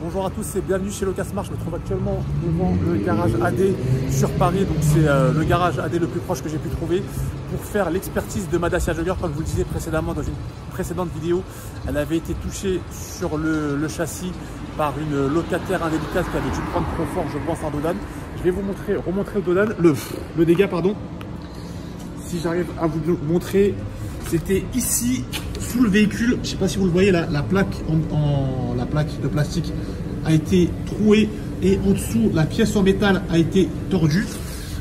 Bonjour à tous et bienvenue chez Locasmart. Je me trouve actuellement devant le garage AD sur Paris. Donc c'est le garage AD le plus proche que j'ai pu trouver pour faire l'expertise de ma Dacia Jogger. Comme je vous le disais précédemment dans une précédente vidéo, elle avait été touchée sur le châssis par une locataire indélicate qui avait dû prendre trop fort, je pense, un dodane. Je vais vous remontrer le dodane, le dégât, pardon. Si j'arrive à vous le montrer, c'était ici sous le véhicule. Je ne sais pas si vous le voyez, la plaque la plaque de plastique a été trouée et en dessous la pièce en métal a été tordue.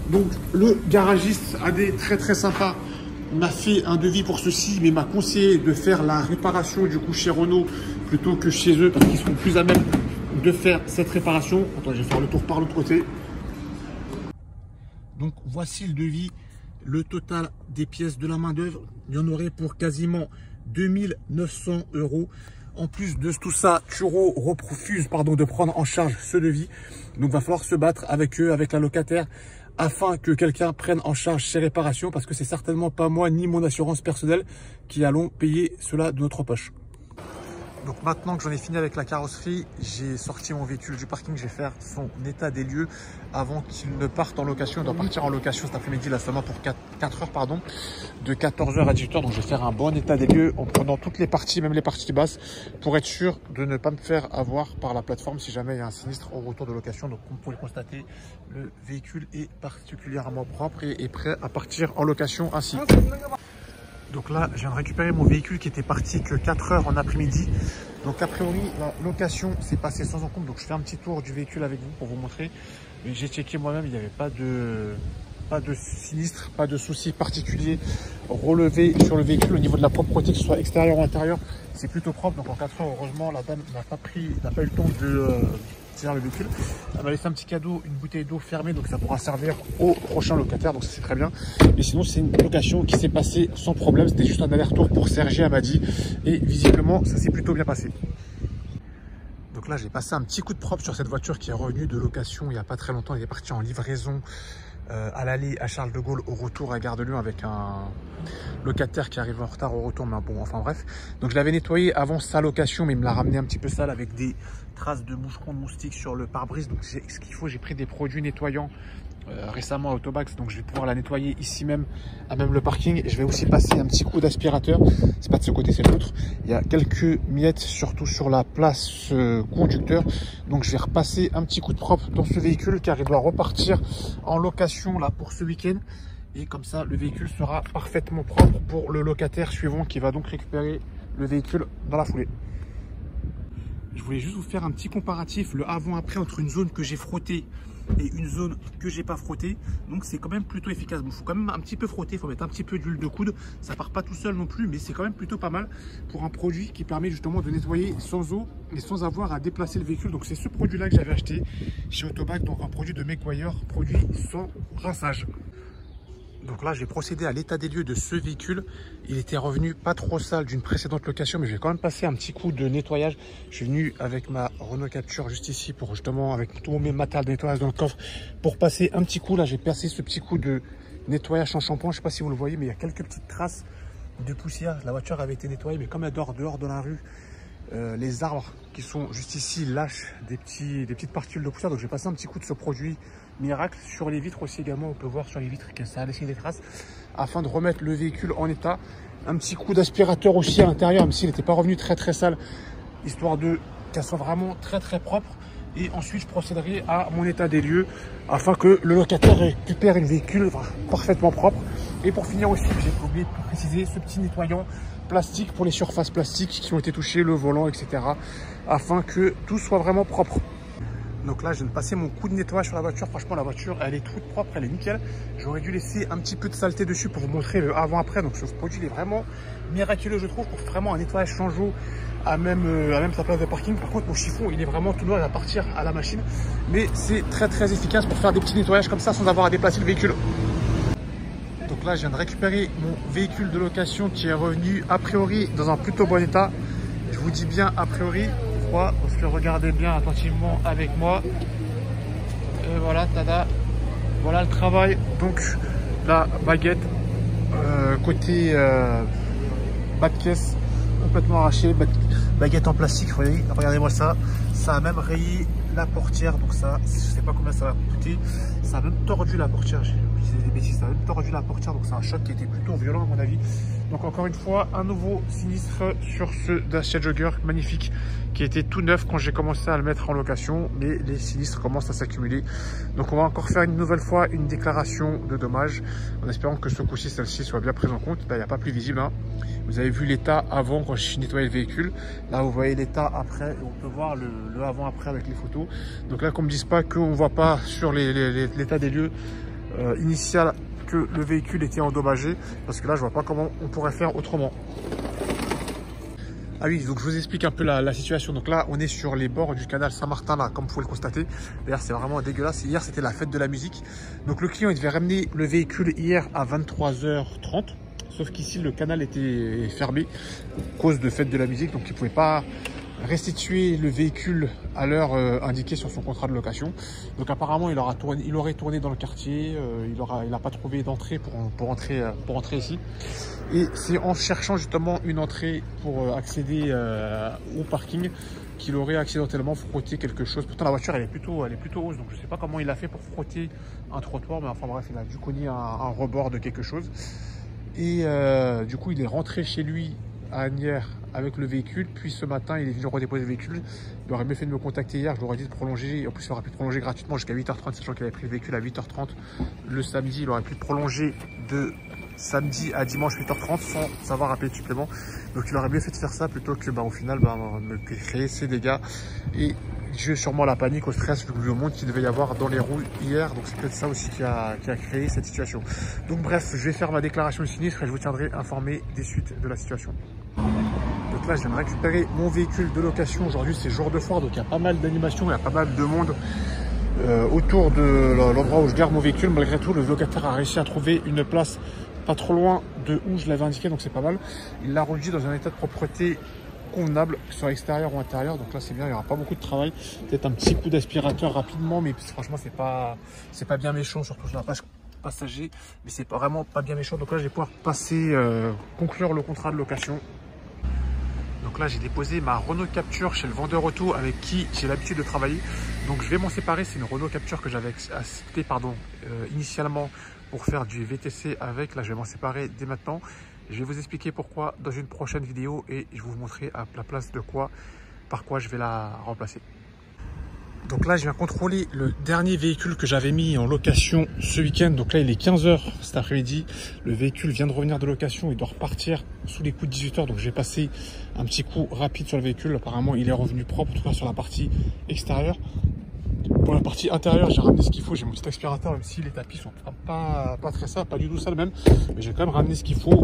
Donc le garagiste AD très sympa m'a fait un devis pour ceci, mais m'a conseillé de faire la réparation du coup chez Renault plutôt que chez eux parce qu'ils seront plus à même de faire cette réparation. Attends, je vais faire le tour par l'autre côté. Donc voici le devis. Le total des pièces de la main d'œuvre, il y en aurait pour quasiment 2900 €. En plus de tout ça, Turo refuse de prendre en charge ce devis. Donc il va falloir se battre avec eux, avec la locataire, afin que quelqu'un prenne en charge ces réparations, parce que c'est certainement pas moi ni mon assurance personnelle qui allons payer cela de notre poche. Donc maintenant que j'en ai fini avec la carrosserie, j'ai sorti mon véhicule du parking, je vais faire son état des lieux avant qu'il ne parte en location. Il doit partir en location cet après-midi, là seulement pour 4 heures, pardon, de 14 h à 18 h. Donc je vais faire un bon état des lieux en prenant toutes les parties, même les parties basses, pour être sûr de ne pas me faire avoir par la plateforme si jamais il y a un sinistre au retour de location. Donc comme vous pouvez le constater, le véhicule est particulièrement propre et est prêt à partir en location ainsi. Donc là, je viens de récupérer mon véhicule qui était parti que 4 heures en après-midi. Donc a priori, la location s'est passée sans encombre. Donc je fais un petit tour du véhicule avec vous pour vous montrer. Mais j'ai checké moi-même, il n'y avait pas de sinistre, pas de soucis particuliers relevés sur le véhicule. Au niveau de la propreté, que ce soit extérieur ou intérieur, c'est plutôt propre. Donc en 4 heures, heureusement, la dame n'a pas eu le temps de le véhicule. Elle m'a laissé un petit cadeau, une bouteille d'eau fermée, donc ça pourra servir au prochain locataire, donc ça c'est très bien. Mais sinon c'est une location qui s'est passée sans problème, c'était juste un aller-retour pour Sergi, elle m'a dit, et visiblement ça s'est plutôt bien passé. Donc là j'ai passé un petit coup de propre sur cette voiture qui est revenue de location il n'y a pas très longtemps. Elle est partie en livraison à l'aller à Charles de Gaulle, au retour à Gare de Lyon avec un locataire qui arrive en retard au retour, mais bon, enfin bref. Donc je l'avais nettoyé avant sa location, mais il me l'a ramené un petit peu sale avec des traces de moucherons de moustiques sur le pare-brise. Donc c'est ce qu'il faut, j'ai pris des produits nettoyants récemment à Autobax, donc je vais pouvoir la nettoyer ici même, à même le parking. Et je vais aussi passer un petit coup d'aspirateur, c'est pas de ce côté, c'est de l'autre. Il y a quelques miettes, surtout sur la place conducteur, donc je vais repasser un petit coup de propre dans ce véhicule car il doit repartir en location là pour ce week-end. Et comme ça, le véhicule sera parfaitement propre pour le locataire suivant qui va donc récupérer le véhicule dans la foulée. Je voulais juste vous faire un petit comparatif, le avant-après entre une zone que j'ai frottée et une zone que j'ai pas frottée. Donc c'est quand même plutôt efficace. Il faut quand même un petit peu frotter, il faut mettre un petit peu d'huile de coude. Ça part pas tout seul non plus, mais c'est quand même plutôt pas mal pour un produit qui permet justement de nettoyer sans eau et sans avoir à déplacer le véhicule. Donc c'est ce produit-là que j'avais acheté chez Autobac, donc un produit de Meguiar, produit sans rinçage. Donc là, j'ai procédé à l'état des lieux de ce véhicule. Il était revenu pas trop sale d'une précédente location, mais je vais quand même passer un petit coup de nettoyage. Je suis venu avec ma Renault Capture juste ici pour justement, avec tout mes matériel de nettoyage dans le coffre, pour passer un petit coup. Là, j'ai passé ce petit coup de nettoyage sans shampoing. Je sais pas si vous le voyez, mais il y a quelques petites traces de poussière. La voiture avait été nettoyée, mais comme elle dort dehors dans la rue, les arbres qui sont juste ici lâchent des petites particules de poussière. Donc, je vais passer un petit coup de ce produit miracle sur les vitres aussi également. On peut voir sur les vitres que ça a laissé des traces afin de remettre le véhicule en état. Un petit coup d'aspirateur aussi à l'intérieur, même s'il n'était pas revenu très sale, histoire de qu'elle soit vraiment très propre. Et ensuite je procéderai à mon état des lieux afin que le locataire récupère une véhicule parfaitement propre. Et pour finir aussi, j'ai oublié de préciser ce petit nettoyant plastique pour les surfaces plastiques qui ont été touchées, le volant, etc. afin que tout soit vraiment propre. Donc là, je viens de passer mon coup de nettoyage sur la voiture. Franchement, la voiture, elle est toute propre, elle est nickel. J'aurais dû laisser un petit peu de saleté dessus pour vous montrer le avant-après. Donc ce produit, il est vraiment miraculeux, je trouve, pour vraiment un nettoyage sans eau à même sa place de parking. Par contre, mon chiffon, il est vraiment tout noir, il va partir à la machine. Mais c'est très efficace pour faire des petits nettoyages comme ça sans avoir à déplacer le véhicule. Donc là, je viens de récupérer mon véhicule de location qui est revenu a priori dans un plutôt bon état. Je vous dis bien a priori. Parce que regardez bien attentivement avec moi. Et voilà, tada. Voilà le travail. Donc la baguette côté bas de caisse complètement arrachée. Baguette en plastique, regardez-moi ça. Ça a même rayé la portière, donc ça, je sais pas combien ça va coûter. Ça a même tordu la portière, j'ai utilisé des bêtises, ça a même tordu la portière, donc c'est un choc qui était plutôt violent à mon avis. Donc encore une fois, un nouveau sinistre sur ce Dacia Jogger magnifique qui était tout neuf quand j'ai commencé à le mettre en location, mais les sinistres commencent à s'accumuler. Donc on va encore faire une nouvelle fois une déclaration de dommages, en espérant que ce coup-ci, celle-ci soit bien prise en compte. Là, il n'y a pas plus visible, hein. Vous avez vu l'état avant quand je nettoyais le véhicule. Là, vous voyez l'état après. Et on peut voir le avant-après avec les photos. Donc là, qu'on ne me dise pas qu'on ne voit pas sur l'état des lieux initial que le véhicule était endommagé. Parce que là, je vois pas comment on pourrait faire autrement. Ah oui, donc je vous explique un peu la situation. Donc là, on est sur les bords du canal Saint-Martin, là, comme vous pouvez le constater. D'ailleurs, c'est vraiment dégueulasse. Hier, c'était la fête de la musique. Donc le client, il devait ramener le véhicule hier à 23h30. Sauf qu'ici, le canal était fermé à cause de fête de la musique. Donc, il ne pouvait pas restituer le véhicule à l'heure indiquée sur son contrat de location. Donc, apparemment, il aurait tourné dans le quartier. Il n'a pas trouvé d'entrée pour entrer ici. Et c'est en cherchant justement une entrée pour accéder au parking qu'il aurait accidentellement frotté quelque chose. Pourtant, la voiture, elle est plutôt hausse. Donc, je ne sais pas comment il a fait pour frotter un trottoir. Mais enfin, bref, il a dû cogner un rebord de quelque chose. Et du coup, il est rentré chez lui à Asnières avec le véhicule. Puis ce matin, il est venu redéposer le véhicule. Il aurait mieux fait de me contacter hier. Je lui aurais dit de prolonger. En plus, il aurait pu prolonger gratuitement jusqu'à 8h30, sachant qu'il avait pris le véhicule à 8h30 le samedi. Il aurait pu prolonger de samedi à dimanche 8h30 sans avoir à payer de supplément. Donc, il aurait mieux fait de faire ça plutôt que au final me créer ces dégâts. Et j'ai sûrement la panique, au stress, vu le monde qu'il devait y avoir dans les roues hier. Donc c'est peut-être ça aussi qui a créé cette situation. Donc bref, je vais faire ma déclaration de sinistre et je vous tiendrai informé des suites de la situation. Donc là, je viens de récupérer mon véhicule de location. Aujourd'hui, c'est jour de foire, donc il y a pas mal d'animations, il y a pas mal de monde autour de l'endroit où je garde mon véhicule. Malgré tout, le locataire a réussi à trouver une place pas trop loin de où je l'avais indiqué, donc c'est pas mal. Il l'a rendu dans un état de propreté convenable, que ce soit extérieur ou intérieur. Donc là, c'est bien, il n'y aura pas beaucoup de travail. Peut-être un petit coup d'aspirateur rapidement, mais franchement, c'est pas bien méchant, surtout sur la page passager, mais c'est vraiment pas bien méchant. Donc là, je vais pouvoir passer, conclure le contrat de location. Donc là, j'ai déposé ma Renault Capture chez le vendeur auto avec qui j'ai l'habitude de travailler. Donc je vais m'en séparer. C'est une Renault Capture que j'avais accepté initialement pour faire du VTC avec. Là, je vais m'en séparer dès maintenant. Je vais vous expliquer pourquoi dans une prochaine vidéo et je vais vous montrer à la place de par quoi je vais la remplacer. Donc là, je viens contrôler le dernier véhicule que j'avais mis en location ce week-end. Donc là, il est 15 h cet après-midi. Le véhicule vient de revenir de location. Il doit repartir sous les coups de 18 h. Donc j'ai passé un petit coup rapide sur le véhicule. Apparemment, il est revenu propre, en tout cas sur la partie extérieure. Pour la partie intérieure, j'ai ramené ce qu'il faut. J'ai mon petit aspirateur, même si les tapis sont pas très sales, pas du tout sales même. Mais j'ai quand même ramené ce qu'il faut.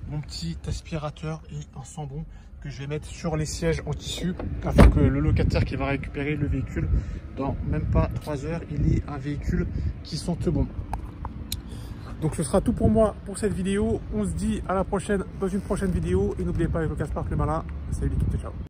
Mon petit aspirateur et un sambon que je vais mettre sur les sièges en tissu afin que le locataire qui va récupérer le véhicule dans même pas 3 heures, il ait un véhicule qui sente bon. Donc ce sera tout pour moi pour cette vidéo. On se dit à la prochaine dans une prochaine vidéo et n'oubliez pas avec le casse-parc le malin. Salut l'équipe, ciao.